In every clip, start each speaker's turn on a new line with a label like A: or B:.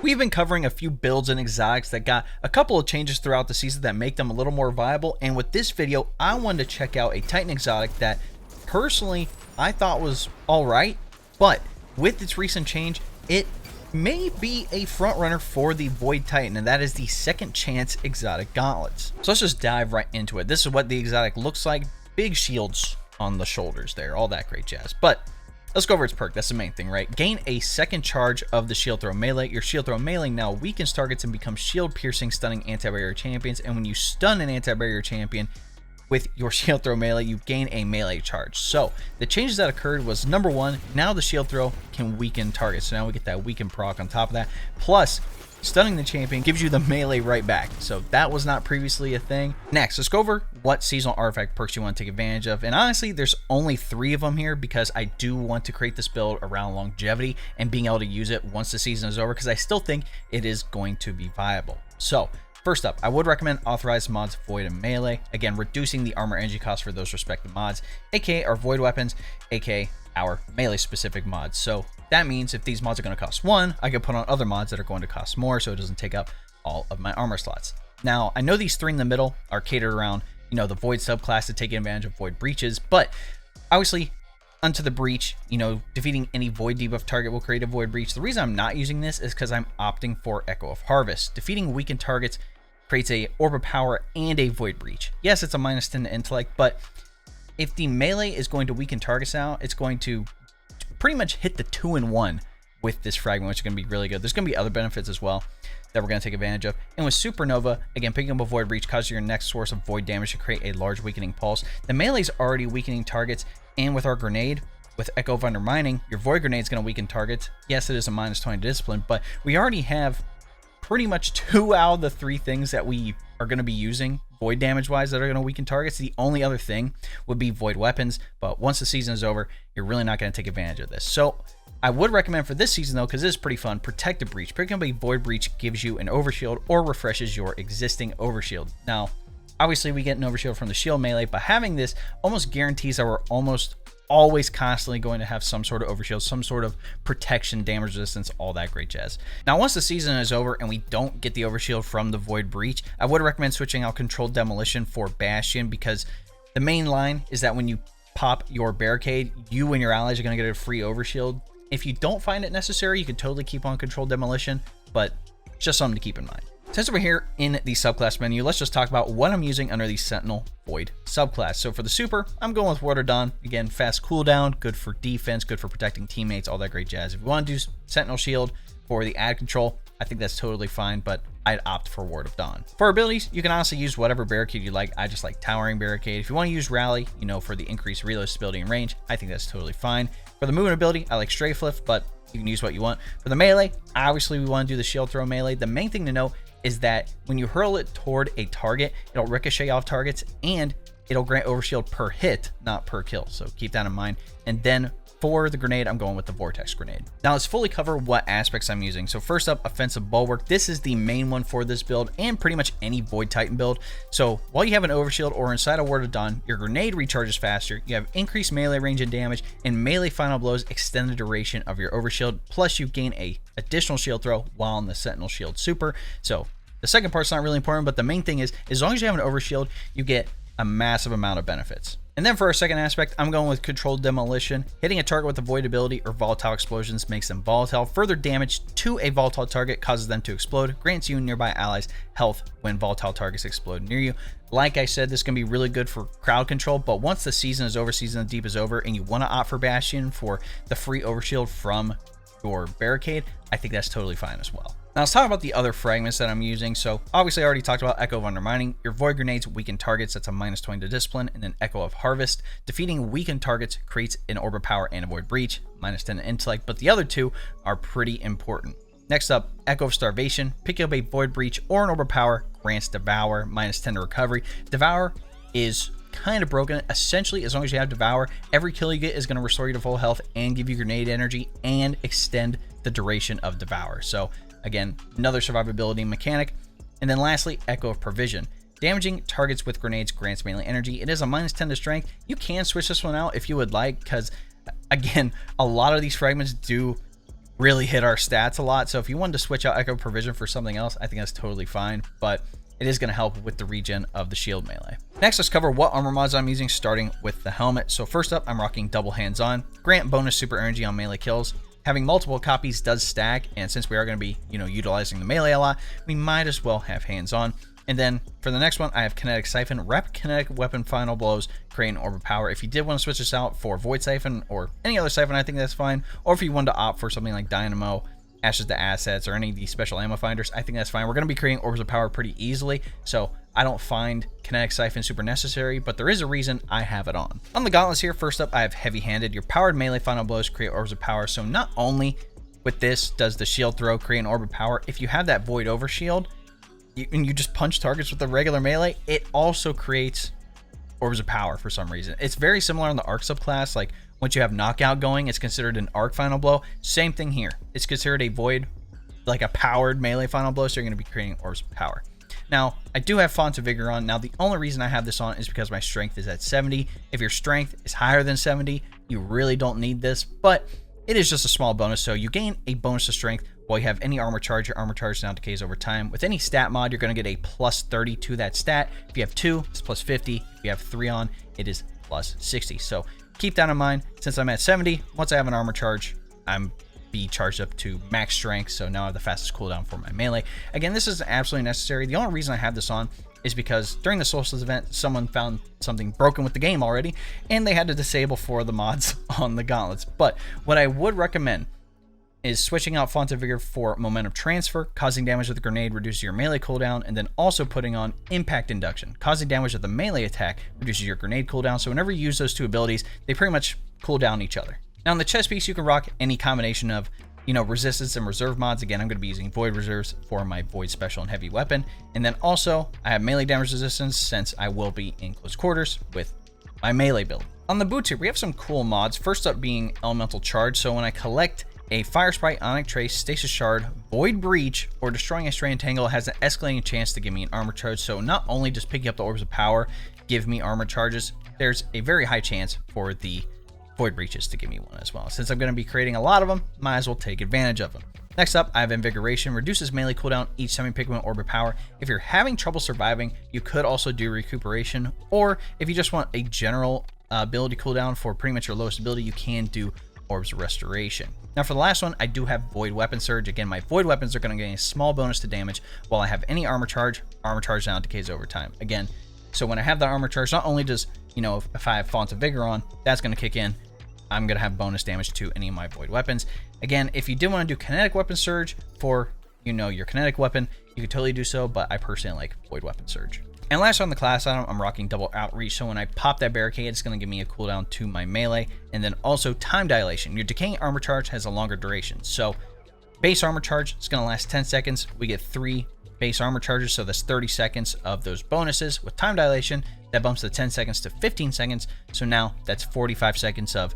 A: we've been covering a few builds and exotics that got a couple of changes throughout the season that make them a little more viable, and with this video I wanted to check out a Titan exotic that personally I thought was alright, but with its recent change it may be a front runner for the Void Titan, and that is the Second Chance exotic gauntlets. So let's just dive right into it. This is what the exotic looks like. Big shields on the shoulders there, all that great jazz. But let's go over its perk. That's the main thing, right? Gain a second charge of the shield throw melee. Your shield throw melee now weakens targets and becomes shield piercing, stunning anti-barrier champions. And when you stun an anti-barrier champion with your shield throw melee, you gain a melee charge. So the changes that occurred was, number one, now the shield throw can weaken targets. So now we get that weaken proc on top of that. Plus, stunning the champion gives you the melee right back. So that was not previously a thing. Next, let's go over what seasonal artifact perks you want to take advantage of. And honestly, there's only 3 of them here because I do want to create this build around longevity and being able to use it once the season is over, because I still think it is going to be viable. So first up, I would recommend authorized mods Void and Melee. Again, reducing the armor energy cost for those respective mods, aka our Void weapons, aka our melee specific mods. So that means if these mods are going to cost 1, I can put on other mods that are going to cost more, so it doesn't take up all of my armor slots. Now, I know these 3 in the middle are catered around, the Void subclass to take advantage of Void breaches, but obviously, onto the breach, defeating any Void debuff target will create a Void breach. The reason I'm not using this is because I'm opting for Echo of Harvest. Defeating weakened targets creates a Orb of Power and a Void breach. Yes, it's a -10 to intellect, but if the melee is going to weaken targets now, it's going to pretty much hit the 2-in-1 with this fragment, which is going to be really good. There's going to be other benefits as well that we're going to take advantage of. And with Supernova, again, picking up a Void breach causes your next source of Void damage to create a large weakening pulse. The melee is already weakening targets, and with our grenade, with Echo of Undermining, your Void grenade is going to weaken targets. Yes, it is a -20 discipline, but we already have pretty much 2 out of the 3 things that we are going to be using Void damage wise that are going to weaken targets. The only other thing would be Void weapons, but once the season is over, you're really not going to take advantage of this. So I would recommend for this season though, because it is pretty fun, Protective Breach. Picking up a Void breach gives you an Overshield or refreshes your existing Overshield. Now obviously we get an Overshield from the shield melee, but having this almost guarantees that we're almost always constantly going to have some sort of Overshield, some sort of protection, damage resistance, all that great jazz. Now once the season is over and we don't get the Overshield from the Void breach, I would recommend switching out Controlled Demolition for Bastion, because the main line is that when you pop your barricade, you and your allies are going to get a free Overshield. If you don't find it necessary, you can totally keep on Controlled Demolition, but just something to keep in mind. Since we're here in the subclass menu, let's just talk about what I'm using under the Sentinel Void subclass. So for the super, I'm going with Water Dawn. Again, fast cooldown, good for defense, good for protecting teammates, all that great jazz. If you want to do Sentinel Shield for the ad control, I think that's totally fine, but I'd opt for Ward of Dawn. For abilities, you can honestly use whatever barricade you like. I just like Towering Barricade. If you want to use Rally, for the increased reload stability and range, I think that's totally fine. For the movement ability, I like Strafe Lift, but you can use what you want. For the melee, obviously we want to do the shield throw melee. The main thing to know is that when you hurl it toward a target, it'll ricochet off targets and it'll grant Overshield per hit, not per kill. So keep that in mind. And then for the grenade, I'm going with the Vortex Grenade. Now let's fully cover what aspects I'm using. So first up, Offensive Bulwark. This is the main one for this build and pretty much any Void Titan build. So while you have an Overshield or inside a Ward of Dawn, your grenade recharges faster, you have increased melee range and damage, and melee final blows extend the duration of your Overshield, plus you gain a additional shield throw while on the Sentinel Shield super. So the second part's not really important, but the main thing is, as long as you have an Overshield, you get a massive amount of benefits. And then for our second aspect, I'm going with Controlled Demolition. Hitting a target with a Void ability or volatile explosions makes them volatile. Further damage to a volatile target causes them to explode, grants you and nearby allies health when volatile targets explode near you. Like I said, this is going to be really good for crowd control, but once the season is over, Season of the Deep is over, and you want to opt for Bastion for the free Overshield from your barricade, I think that's totally fine as well. Now let's talk about the other fragments that I'm using. So obviously I already talked about Echo of Undermining. Your Void grenades weaken targets, that's a -20 to discipline, and then Echo of Harvest. Defeating weakened targets creates an Orb of Power and a Void breach, -10 to intellect, but the other 2 are pretty important. Next up, Echo of Starvation. Pick up a Void breach or an Orb of Power, grants Devour, -10 to recovery. Devour is kind of broken. Essentially, as long as you have Devour, every kill you get is going to restore you to full health and give you grenade energy and extend the duration of Devour. So again, another survivability mechanic. And then lastly, Echo of Provision. Damaging targets with grenades grants melee energy. It is a -10 to strength. You can switch this one out if you would like, because again, a lot of these fragments do really hit our stats a lot. So if you wanted to switch out Echo Provision for something else, I think that's totally fine, but it is going to help with the regen of the shield melee. Next, let's cover what armor mods I'm using, starting with the helmet. So first up, I'm rocking double hands-on. Grant bonus super energy on melee kills. Having multiple copies does stack, and since we are going to be, utilizing the melee a lot, we might as well have hands-on. And then for the next one, I have Kinetic Siphon. Rep Kinetic Weapon Final Blows, create an Orb of Power. If you did want to switch this out for Void Siphon or any other Siphon, I think that's fine. Or if you wanted to opt for something like Dynamo, Ashes to Assets, or any of these special ammo finders, I think that's fine. We're going to be creating Orbs of Power pretty easily, so I don't find Kinetic Siphon super necessary, but there is a reason I have it on. On the gauntlets here, first up, I have Heavy Handed. Your powered melee final blows create Orbs of Power, so not only with this does the shield throw create an Orb of Power, if you have that Void Overshield, and you just punch targets with the regular melee, it also creates Orbs of Power for some reason. It's very similar on the Arc subclass. Like, once you have Knockout going, it's considered an Arc Final Blow. Same thing here. It's considered a Void, like a powered melee Final Blow, so you're going to be creating Orbs of Power. Now, I do have Font of Vigor on. Now, the only reason I have this on is because my strength is at 70. If your strength is higher than 70, you really don't need this, but it is just a small bonus, so you gain a bonus to strength while you have any armor charge. Your armor charge now decays over time. With any stat mod, you're going to get a plus 30 to that stat. If you have 2, it's plus 50. If you have 3 on, it is plus 60. So keep that in mind. Since I'm at 70, once I have an armor charge, I'm be charged up to max strength, so now I have the fastest cooldown for my melee. Again, this is absolutely necessary. The only reason I have this on is because during the Solstice event, someone found something broken with the game already, and they had to disable 4 of the mods on the gauntlets. But what I would recommend is switching out Font of Vigor for Momentum Transfer. Causing damage with a grenade reduces your melee cooldown, and then also putting on Impact Induction. Causing damage with a melee attack reduces your grenade cooldown, so whenever you use those two abilities, they pretty much cool down each other. Now on the chest piece, you can rock any combination of resistance and reserve mods. Again, I'm going to be using Void Reserves for my Void Special and Heavy Weapon. And then also, I have melee damage resistance since I will be in close quarters with my melee build. On the boots here, we have some cool mods. First up being Elemental Charge. So when I collect a Fire Sprite, Ionic Trace, Stasis Shard, Void Breach, or destroying a Stray Entangle, has an escalating chance to give me an armor charge. So not only does picking up the Orbs of Power give me armor charges, there's a very high chance for the Void Breaches to give me one as well. Since I'm going to be creating a lot of them, might as well take advantage of them. Next up, I have Invigoration. Reduces melee cooldown each time you pick up an Orb of Power. If you're having trouble surviving, you could also do Recuperation, or if you just want a general ability cooldown for pretty much your lowest ability, you can do Orbs of Restoration. Now for the last one, I do have Void Weapon Surge. Again, my Void Weapons are going to gain a small bonus to damage while I have any armor charge now decays over time. Again, so when I have that armor charge, not only does, if I have Font of Vigor on, that's going to kick in, I'm going to have bonus damage to any of my Void Weapons. Again, if you did want to do Kinetic Weapon Surge for, your kinetic weapon, you could totally do so, but I personally like Void Weapon Surge. And last on the class item, I'm rocking Double Outreach, so when I pop that barricade, it's going to give me a cooldown to my melee, and then also Time Dilation. Your Decaying Armor Charge has a longer duration, so base armor charge is going to last 10 seconds. We get 3 base armor charges, so that's 30 seconds of those bonuses. With Time Dilation, that bumps the 10 seconds to 15 seconds, so now that's 45 seconds of,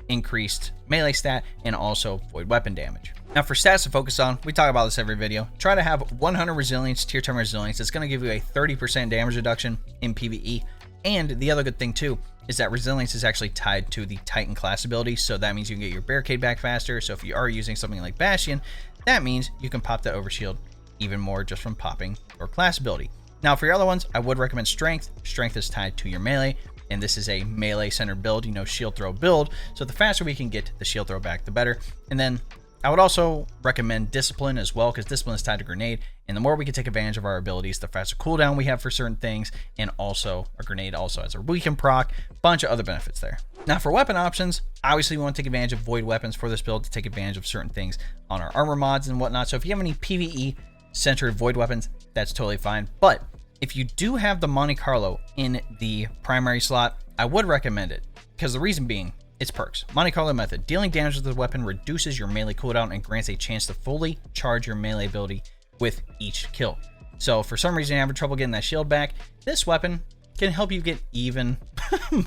A: increased melee stat and also void weapon damage. Now for stats to focus on, we talk about this every video. Try to have 100 resilience, tier 10 resilience. It's going to give you a 30% damage reduction in PvE. And the other good thing too is that resilience is actually tied to the Titan class ability, so that means you can get your barricade back faster. So if you are using something like Bastion, that means you can pop the Overshield even more just from popping your class ability. Now for your other ones, I would recommend Strength. Strength is tied to your melee, and this is a melee center build, shield throw build. So the faster we can get the shield throw back, the better. And then I would also recommend Discipline as well, because Discipline is tied to Grenade, and the more we can take advantage of our abilities, the faster cooldown we have for certain things, and also a Grenade also has a weaken proc, bunch of other benefits there. Now for weapon options, obviously we want to take advantage of Void Weapons for this build to take advantage of certain things on our armor mods and whatnot. So if you have any PvE centered Void Weapons, that's totally fine. But if you do have the Monte Carlo in the primary slot, I would recommend it, because the reason being, its perks. Monte Carlo method. Dealing damage with the weapon reduces your melee cooldown and grants a chance to fully charge your melee ability with each kill. So for some reason you're having trouble getting that shield back, this weapon can help you get even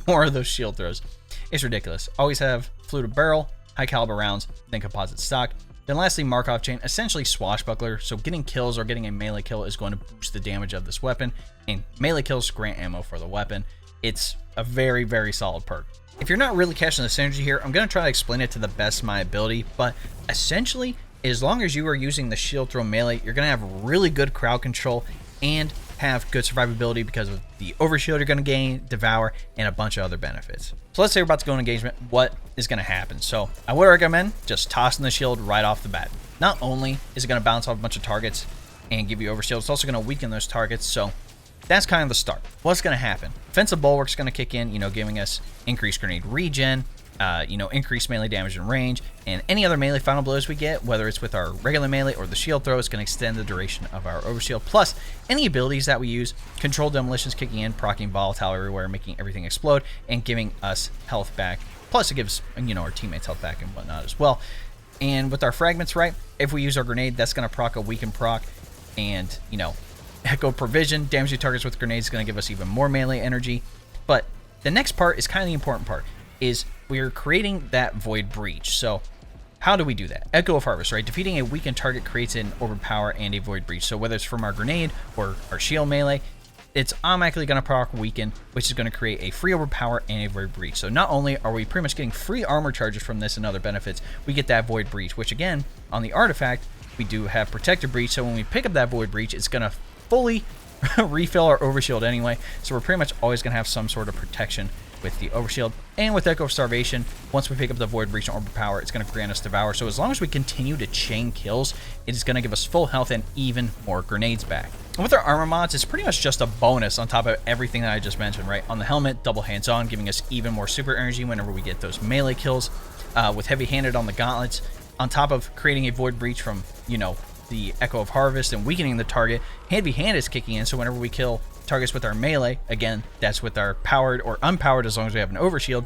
A: more of those shield throws. It's ridiculous. Always have fluted barrel, high caliber rounds, then composite stock. Then lastly, Markov chain, essentially swashbuckler. So getting kills or getting a melee kill is going to boost the damage of this weapon, and melee kills grant ammo for the weapon. it's a very, very solid perk. If you're not really catching the synergy here, I'm going to try to explain it to the best of my ability, but essentially, as long as you are using the shield throw melee, you're going to have really good crowd control and have good survivability because of the overshield you're going to gain, devour, and a bunch of other benefits. So let's say we're about to go in engagement. What is going to happen? So I would recommend just tossing the shield right off the bat. Not only is it going to bounce off a bunch of targets and give you overshield, it's also going to weaken those targets. So that's kind of the start. What's going to happen? Offensive Bulwark's going to kick in, giving us increased grenade regen, increased melee damage and range, and any other melee final blows we get, whether it's with our regular melee or the shield throw, is going to extend the duration of our overshield. Plus, any abilities that we use, controlled demolitions kicking in, proccing volatile everywhere, making everything explode, and giving us health back. Plus, it gives, our teammates health back and whatnot as well. And with our fragments, right, if we use our grenade, that's going to proc a weaken proc, and, echo provision, damaging targets with grenades is going to give us even more melee energy. But the next part is kind of the important part, is we're creating that void breach. So how do we do that? Echo of Harvest, right? Defeating a weakened target creates an overpower and a void breach. So whether it's from our grenade or our shield melee, it's automatically going to proc weaken, which is going to create a free overpower and a void breach. So not only are we pretty much getting free armor charges from this and other benefits, we get that void breach, which again, on the artifact, we do have protector breach. So when we pick up that void breach, it's going to fully refill our overshield anyway. So we're pretty much always going to have some sort of protection with the overshield. And with Echo of Starvation, once we pick up the void breach and overpower, it's going to grant us devour. So as long as we continue to chain kills, it is going to give us full health and even more grenades back. And with our armor mods, it's pretty much just a bonus on top of everything that I just mentioned, right? On the helmet, double hands on, giving us even more super energy whenever we get those melee kills. With heavy handed on the gauntlets, on top of creating a void breach from, the Echo of Harvest and weakening the target, heavy hand is kicking in. So whenever we kill targets with our melee, again, that's with our powered or unpowered, as long as we have an overshield,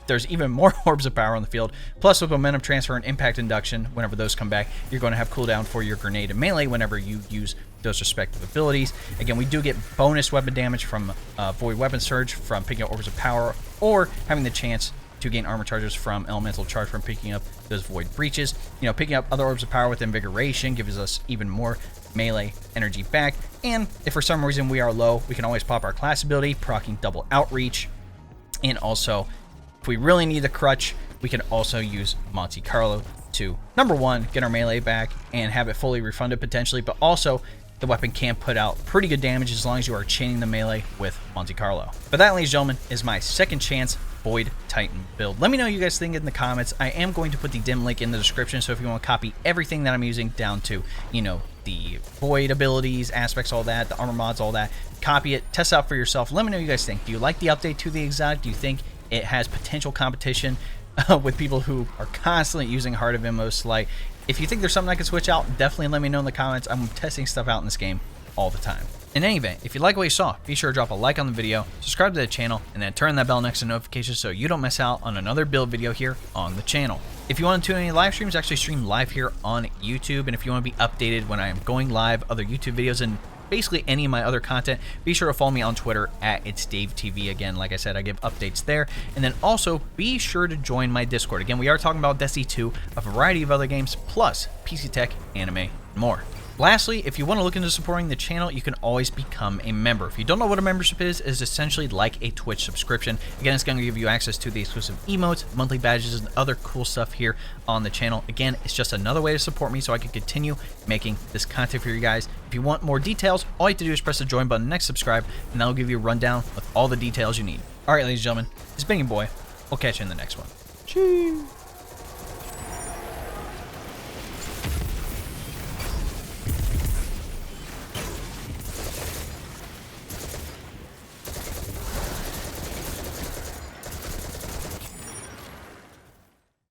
A: there's even more orbs of power on the field. Plus with momentum transfer and impact induction, whenever those come back, you're going to have cooldown for your grenade and melee whenever you use those respective abilities. Again, we do get bonus weapon damage from Void Weapon Surge from picking up orbs of power, or having the chance to gain armor charges from elemental charge from picking up those void breaches. Picking up other orbs of power with invigoration gives us even more melee energy back. And if for some reason we are low, we can always pop our class ability, proccing double outreach. And also, if we really need the crutch, we can also use Monte Carlo to, number one, get our melee back and have it fully refunded potentially, but also the weapon can put out pretty good damage as long as you are chaining the melee with Monte Carlo. But that, ladies and gentlemen, is my second chance Void Titan build. Let me know what you guys think in the comments. I am going to put the dim link in the description, so if you want to copy everything that I'm using down to, the void abilities, aspects, all that, the armor mods, all that, copy it, test out for yourself. Let me know what you guys think. Do you like the update to the exotic? Do you think it has potential competition with people who are constantly using Heart of Immos? Like, if you think there's something I can switch out, definitely let me know in the comments. I'm testing stuff out in this game all the time. In any event, if you like what you saw, be sure to drop a like on the video, subscribe to the channel, and then turn that bell next to notifications so you don't miss out on another build video here on the channel. If you want to tune in any live streams, I actually stream live here on YouTube, and if you want to be updated when I am going live, other YouTube videos, and basically any of my other content, be sure to follow me on Twitter at ItsDaveTV. Again, like I said, I give updates there. And then also be sure to join my Discord. Again, we are talking about Destiny 2, a variety of other games, plus PC tech, anime, and more. Lastly, if you want to look into supporting the channel, you can always become a member. If you don't know what a membership is, it's essentially like a Twitch subscription. Again, it's going to give you access to the exclusive emotes, monthly badges, and other cool stuff here on the channel. Again, it's just another way to support me so I can continue making this content for you guys. If you want more details, all you have to do is press the join button, next subscribe, and that'll give you a rundown with all the details you need. All right, ladies and gentlemen, it's been your boy. We'll catch you in the next one. Cheers.